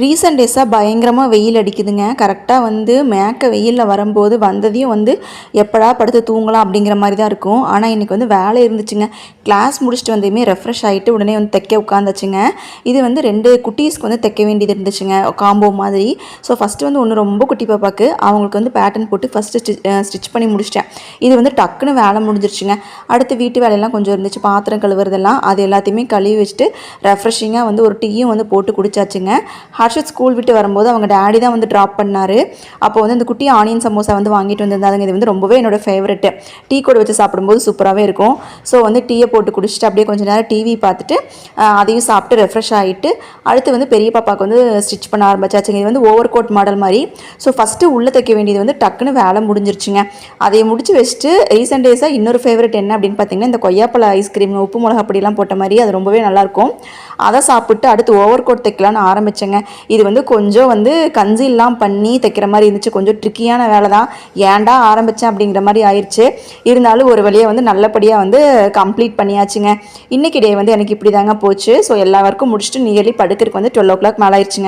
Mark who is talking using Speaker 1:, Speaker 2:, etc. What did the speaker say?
Speaker 1: Recent டேஸாக பயங்கரமாக வெயில் அடிக்குதுங்க. கரெக்டாக வந்து மேக்க வெயிலில் வரும்போது வந்ததையும் வந்து எப்படா படுத்து தூங்கலாம் அப்படிங்கிற மாதிரி தான் இருக்கும். ஆனால் இன்றைக்கி வந்து வேலை இருந்துச்சுங்க. கிளாஸ் முடிச்சுட்டு வந்ததுமே ரெஃப்ரெஷ் ஆகிட்டு உடனே வந்து தைக்க உட்காந்துச்சுங்க. இது வந்து 2 குட்டீஸ்க்கு வந்து தைக்க வேண்டியது இருந்துச்சுங்க, காம்போ மாதிரி. ஸோ ஃபஸ்ட்டு வந்து ஒன்று ரொம்ப குட்டி பாப்பாக்கு அவங்களுக்கு வந்து பேட்டர்ன் போட்டு ஃபஸ்ட்டு ஸ்டிச் பண்ணி முடிச்சிட்டேன். இது வந்து டக்குன்னு வேலை முடிஞ்சிருச்சுங்க. அடுத்து வீட்டு வேலையெல்லாம் கொஞ்சம் இருந்துச்சு, பாத்திரம் கழுவுறதெல்லாம், அது எல்லாத்தையுமே கழுவி வச்சுட்டு ரெஃப்ரெஷிங்காக வந்து ஒரு டீயும் வந்து போட்டு குடிச்சாச்சுங்க. ஹர்ஷத் ஸ்கூல் விட்டு வரும்போது அவங்க டேடி தான் வந்து ட்ராப் பண்ணார். அப்போ வந்து இந்த குட்டி ஆனியன் சமோசா வந்து வாங்கிட்டு வந்திருந்தாங்க. இது வந்து ரொம்பவே என்னோடய ஃபேவரெட்டு. டீ கூட வச்சு சாப்பிடும்போது சூப்பராகவே இருக்கும். ஸோ வந்து டீயை போட்டு குடிச்சிட்டு அப்படியே கொஞ்சம் நேரம் டிவி பார்த்துட்டு அதையும் சாப்பிட்டு ரெஃப்ரெஷ் ஆகிட்டு அடுத்து வந்து பெரிய பாப்பாவுக்கு வந்து ஸ்டிச் பண்ண ஆரம்பிச்சாச்சுங்க. இது வந்து ஓவர் கோட் மாடல் மாதிரி. ஸோ ஃபஸ்ட்டு உள்ளே தைக்க வேண்டியது வந்து டக்குன்னு வேலை முடிஞ்சிருச்சுங்க. அதை முடிச்சு வச்சுட்டு ரீசெண்ட் டேஸாக இன்னொரு ஃபேவரெட் என்ன அப்படின்னு பார்த்தீங்கன்னா, இந்த கொய்யாப்பழ ஐஸ்கிரீம் உப்பு மிளகா அப்படிலாம் போட்ட மாதிரி அது ரொம்பவே நல்லாயிருக்கும். அதை சாப்பிட்டு அடுத்து ஓவர் கோட் தைக்கலான்னு ஆரம்பித்தேங்க. இது வந்து கொஞ்சம் வந்து கன்சீல்லாம் பண்ணி தைக்கிற மாதிரி இருந்துச்சு. கொஞ்சம் ட்ரிக்கியான வேலை தான், ஏன்டா ஆரம்பித்தேன் அப்படிங்கிற மாதிரி ஆயிடுச்சு. இருந்தாலும் ஒரு வழியாக வந்து நல்லபடியாக வந்து கம்ப்ளீட் பண்ணியாச்சுங்க. இன்றைக்கி டே வந்து எனக்கு இப்படி தாங்க போச்சு. ஸோ எல்லா ஒர்க்கும் முடிச்சுட்டு நியர்லி படுக்கிறதுக்கு வந்து 12 o'clock மேலே ஆயிடுச்சுங்க.